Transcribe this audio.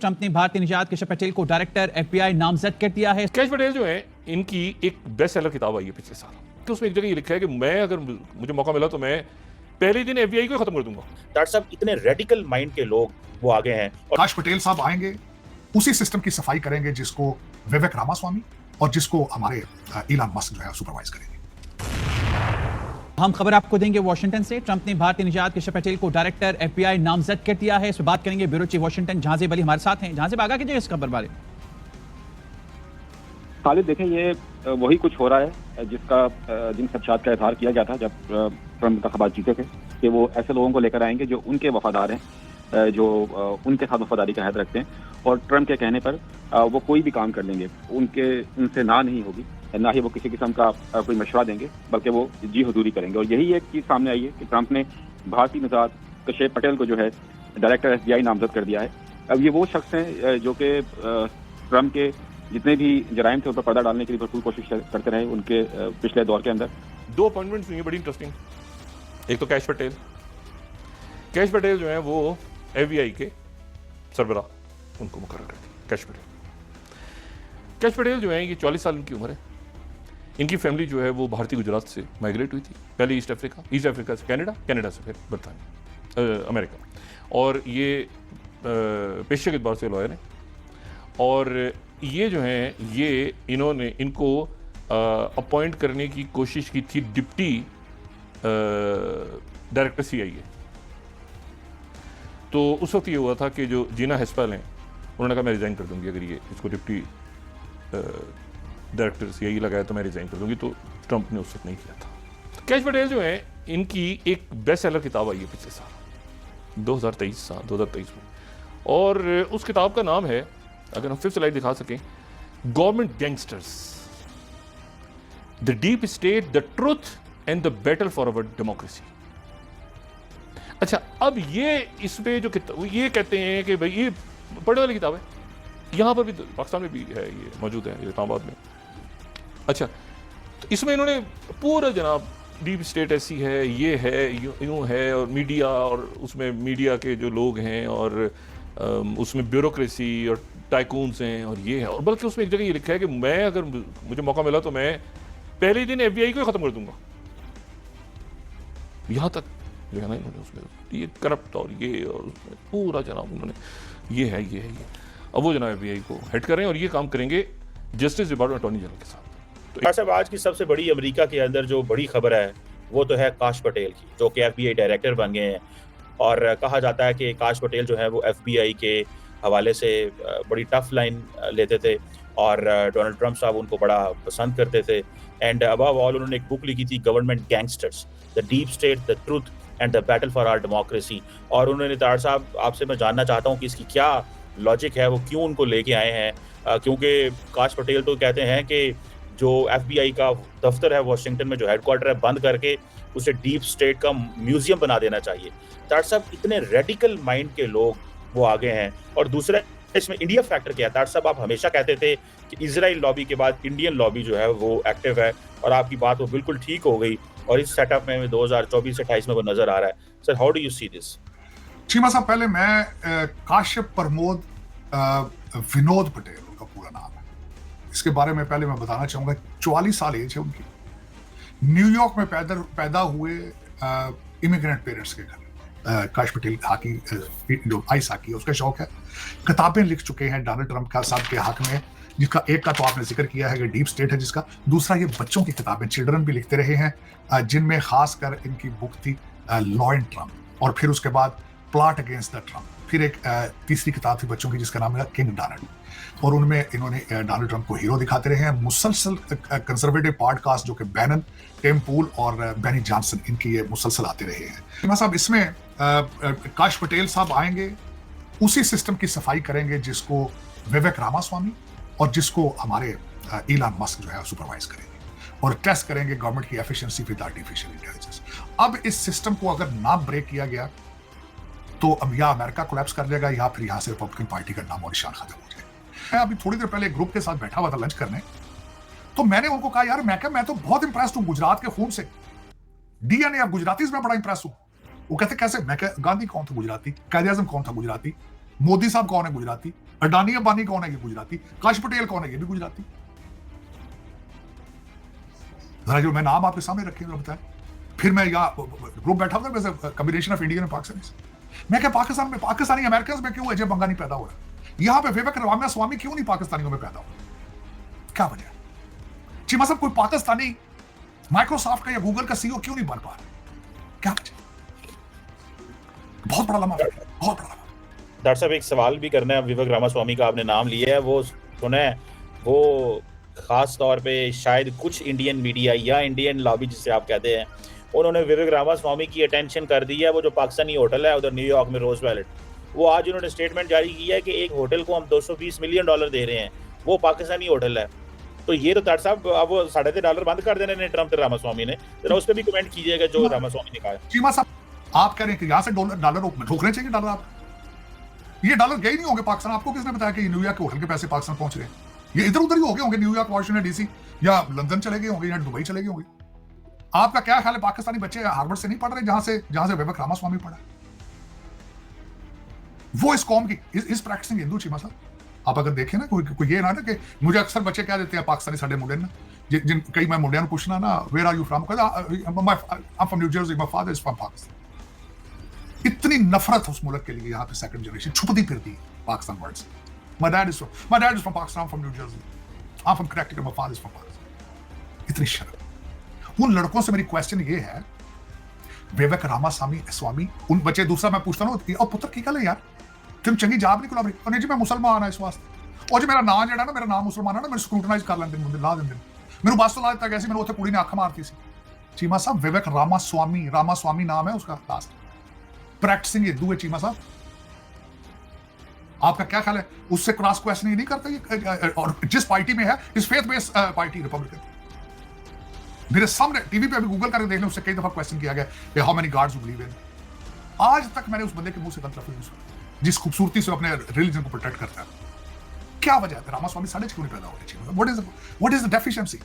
Trump ने भारतीय निजात केशव पटेल को डायरेक्टर एफबीआई नामजद कर दिया है। केशव पटेल जो है, इनकी एक बेस्ट सेलर किताब आई है पिछले साल, तो उसमें एक जगह ये लिखा है कि मैं अगर मुझे मौका मिला तो मैं पहले ही दिन एफबीआई को खत्म कर दूंगा। डॉक्टर साहब, इतने रेडिकल माइंड के लोग वो आगे हैं। काश पटेल साहब आएंगे, उसी सिस्टम की सफाई करेंगे जिसको विवेक रामास्वामी और जिसको हमारे इलान मस्क जो है सुपरवाइज करेंगे। हम खबर आपको देंगे वाशिंगटन से। ट्रंप ने भारतीय निजात केशव पटेल को डायरेक्टर एफबीआई नामजद कर दिया है। इस पर बात करेंगे bureau chief Washington Jahanzeb Ali हमारे साथ हैं। जहांजेब, आगा कीजिए इस खबर बारे। खालिद, देखें, ये वही कुछ हो रहा है जिसका जिन खदशात का इजहार किया गया था जब ट्रंप इंतखाबात जीते थे, कि वो ऐसे लोगों को लेकर आएंगे जो उनके वफादार हैं, जो उनके साथ वफादारी का अहद रखते हैं, और ट्रंप के कहने पर वो कोई भी काम कर लेंगे। उनसे ना नहीं होगी, ना ही वो किसी किस्म का कोई मशवरा देंगे, बल्कि वो जी हुजूरी करेंगे। और यही एक चीज़ सामने आई है कि ट्रंप ने भारतीय निजात केशव पटेल को जो है डायरेक्टर एफबीआई नामजद कर दिया है। अब ये वो शख्स हैं जो कि ट्रंप के जितने भी जराइम थे उन पर पर्दा डालने के लिए भरपूर कोशिश करते रहे उनके पिछले दौर के अंदर। दो अपॉइंटमेंट्स हुई हैं बड़ी इंटरेस्टिंग। एक तो केशव पटेल जो है वो एफबीआई के सरबराह उनको मुकर्रर कर दिया। केशव पटेल जो है, ये 44 साल इनकी उम्र है। इनकी फैमिली जो है वो भारतीय गुजरात से माइग्रेट हुई थी, पहले ईस्ट अफ्रीका से कनाडा से फिर बरतानिया, अमेरिका। और ये पेशे के एतबार से लॉयर हैं। और ये जो हैं, ये इनको अपॉइंट करने की कोशिश की थी डिप्टी डायरेक्टर सीआईए। तो उस वक्त ये हुआ था कि जो जीना हेस्पल हैं, उन्होंने कहा मैं रिज़ाइन कर दूंगी, अगर ये इसको डिप्टी डायरेक्टर सीआईए लगाया तो मैं रिज़ाइन कर दूंगी। तो ट्रंप ने उस वक्त नहीं किया था। केशव पटेल जो है, इनकी एक बेस्ट सेलर किताब आई है पिछले साल 2023 में, और उस किताब का नाम है, अगर हम 5th स्लाइड दिखा सकें, government gangsters, the deep state, the truth and the battle for our democracy. अच्छा, अब ये इसमें जो ये कहते हैं कि भाई ये पढ़ने वाली किताब है, यहाँ पर भी पाकिस्तान में भी है, ये मौजूद है इस्लामाबाद में। अच्छा, तो इसमें इन्होंने पूरा जनाब डीप स्टेट ऐसी है, ये है, यूँ है, और मीडिया, और उसमें मीडिया के जो लोग हैं, और उसमें ब्यूरोक्रेसी और टाइकून्स हैं, और ये है। और बल्कि उसमें एक जगह ये लिखा है कि मैं अगर मुझे मौका मिला तो मैं पहले ही दिन एफबीआई को खत्म कर दूंगा। यहाँ तक जो है ना, इन्होंने उसमें ये करप्ट और ये, और उसमें पूरा जनाब उन्होंने ये है। अब वो जनाब एफबीआई को हेड कर रहे हैं, और ये काम करेंगे जस्टिस डिपार्टमेंट अटॉर्नी जनरल के साथ। तो साहब, आज की सबसे बड़ी अमेरिका के अंदर जो बड़ी खबर है वो तो है काश पटेल की, जो कि एफबीआई डायरेक्टर बन गए हैं। और कहा जाता है कि काश पटेल जो है वो एफबीआई के हवाले से बड़ी टफ लाइन लेते थे, और डोनाल्ड ट्रंप साहब उनको बड़ा पसंद करते थे। एंड अबव ऑल उन्होंने एक बुक लिखी थी, government gangsters, the deep state, the truth and the battle for our democracy. और उन्होंने, तार साहब, आपसे मैं जानना चाहता हूँ कि इसकी क्या लॉजिक है, वो क्यों उनको लेके आए हैं, क्योंकि काश पटेल तो कहते हैं कि जो एफबीआई का दफ्तर है वाशिंगटन में, जो हेडक्वार्टर है, बंद करके उसे डीप स्टेट का म्यूजियम बना देना चाहिए। तार साहब, इतने रेडिकल माइंड के लोग वो आगे हैं। और दूसरा, इसमें इंडिया फैक्टर क्या है? तार साहब, आप हमेशा कहते थे कि इजराइल लॉबी के बाद इंडियन लॉबी जो है वो एक्टिव है, और आपकी बात वो बिल्कुल ठीक हो गई, और इस सेटअप में 2024-28 में वो नजर आ रहा है। Sir, how do you see this? Cheema साहब, पहले मैं काश्यप प्रमोद विनोद पटेल उनका पूरा नाम है, इसके बारे में पहले मैं बताना चाहूंगा। 44 साल एज है उनकी। न्यूयॉर्क में पैदा हुए इमिग्रेंट पेरेंट्स के घर। काश पटेल हॉकी, जो आइस हॉकी उसका शौक है। किताबें लिख चुके हैं डोनाल्ड ट्रंप का साहब के हक में, जिसका एक का तो आपने जिक्र किया है कि डीप स्टेट है जिसका। दूसरा, ये बच्चों की किताबें, चिल्ड्रन भी लिखते रहे हैं, जिनमें खासकर इनकी बुक थी लॉ एंड ट्रंप, और फिर उसके बाद प्लॉट अगेंस्ट द ट्रंप। फिर एक तीसरी किताब थी बच्चों की जिसका नाम है किंग डोनाल्ड, और उनमें इन्होंने डोनाल्ड ट्रंप को हीरो दिखाते रहे हैं। मुसलसल कंजर्वेटिव पॉडकास्ट जो कि बैनन, टिम पूल और बेनी जॉनसन, इनकी ये मुसलसल आते रहे हैं। साहब, इसमें काश पटेल साहब आएंगे, उसी सिस्टम की सफाई करेंगे जिसको विवेक रामास्वामी और जिसको हमारे इलान मस्क जो है सुपरवाइज करेंगे, और टेस्ट करेंगे गवर्नमेंट की एफिशिएंसी विद आर्टिफिशियल इंटेलिजेंस। अब इस सिस्टम को अगर ना ब्रेक किया गया तो अब या अमेरिका कोलैप्स कर जाएगा, या फिर यहाँ से रिपब्लिकन पार्टी का नामो निशान खत्म हो जाएगा। मैं अभी थोड़ी देर पहले एक ग्रुप के साथ बैठा हुआ था लंच करने, तो मैंने उनको कहा, यार मैं तो बहुत इंप्रेस्ड हूं गुजरात के खून से, डीएनए ऑफ गुजराती में बड़ा इंप्रेस हूं। वो कहते कैसे? मैं कहा, गांधी कौन था गुजराती? कायदे आजम कौन था गुजराती? मोदी साहब कौन है? गुजराती। अडानी अंबानी कौन है? ये गुजराती। काश पटेल कौन है? ये भी गुजराती। जरा जो मैं नाम आपके सामने रखे हुए बताएं। फिर मैं यहाँ ग्रुप बैठा था वैसे combination of Indian and Pakistani. मैं क्या पाकिस्तान में पाकिस्तानी अमेरिकन में क्यों अजय बंगानी पैदा हो रहा है? यहाँ पे विवेक रामास्वामी क्यों नहीं पाकिस्तानियों में पैदा हो रहा? क्या वजह? चीमा साहब कोई पाकिस्तानी माइक्रोसॉफ्ट का या गूगल का सीईओ क्यों नहीं बन पा रहा? क्या वजह? बहुत बड़ा लम्हा, बहुत बड़ा लम्हा। डॉक्टर साहब एक सवाल भी करना है। विवेक रामास्वामी का आपने नाम लिया है, वो सुना है, वो खास तौर पे शायद कुछ इंडियन मीडिया या इंडियन लॉबी जिसे आप कहते हैं, उन्होंने विवेक रामास्वामी की अटेंशन कर दी है। वो जो पाकिस्तानी होटल है उधर न्यूयॉर्क में रोजवेल्ट, वो आज उन्होंने स्टेटमेंट जारी किया है कि एक होटल को हम $220 मिलियन दे रहे हैं, वो पाकिस्तानी होटल है। तो ये तो डॉक्टर साहब अब वो $3.5 बंद कर देने ने ट्रम्प और रामास्वामी ने, जरा उस पर भी कमेंट कीजिएगा जो रामास्वामी ने कहा। चीमा साहब आप कह रहे हैं कि यहाँ से डॉलर ठोकने चाहिए डॉलर। आप ये डॉलर गए नहीं होंगे पाकिस्तान। आपको किसने बताया कि न्यूयॉर्क के होटल के पैसे पाकिस्तान पहुंच रहे हैं? ये इधर उधर ही हो गए होंगे, न्यूयॉर्क, वाशिंगटन डीसी या लंदन चले गए होंगे या दुबई चले गए होंगे। आपका क्या ख्याल है पाकिस्तानी बच्चे हार्वर्ड से नहीं पढ़ रहे जहां से विवेक रामास्वामी पढ़ा? वो इस कौम की इस प्रैक्टिसिंग हिंदू। चीमा साहब आप अगर देखें ना, कोई ये ना कि मुझे अक्सर बच्चे क्या देते हैं पाकिस्तानी साडे मुंडे ना, जिन कई मैं मुंडिया पूछना ना, where are you from? I am from New Jersey, my father is from Pakistan. इतनी नफरत उस मुल्क के लिए यहाँ पे सेकंड जनरेशन छुपती फिरती है पाकिस्तान वर्ड से। My dad is from Pakistan, I'm from New Jersey. I'm from Connecticut, my father is from Pakistan. इतनी शर्म। उन लड़कों से मेरी क्वेश्चन ये है, विवेक रामास्वामी उन बच्चे, दूसरा मैं पूछता हूँ, और पुत्र की गल है यार, तुम चंगी जाब नहीं गुलाबरी, और नहीं जी मैं मुसलमान हाँ इस वास्ते, और जो मेरा नाम जेड़ा ना, मेरा नाम मुसलमान है ना, मेरे स्क्रूटनाइज कर लेंगे मुझे, ला देंगे मेरे बस तो ला देता कैसे, मैंने उत्थे कुड़ी ने अख मारती सी। चीमा साहब विवेक रामास्वामी नाम है उसका, लास्ट प्रैक्टिसिंग हिंदू है। चीमा साहब आपका क्या ख्याल है? उससे क्रॉस क्वेश्चन नहीं करता ये, और जिस पार्टी में है इस फेथ बेस्ड पार्टी रिपब्लिकन, मेरे सामने टीवी पे अभी गूगल करके देख लें, उससे कई दफा क्वेश्चन किया गया how many God's you believe in. आज तक मैंने उस बंदे के मुंह से गलत लफ्ज़ सुना जिस खूबसूरती से अपने रिलीजन को प्रोटेक्ट करता है। क्या वजह है रामास्वामी साढ़े क्यों नहीं पैदा हो रही? What is the deficiency?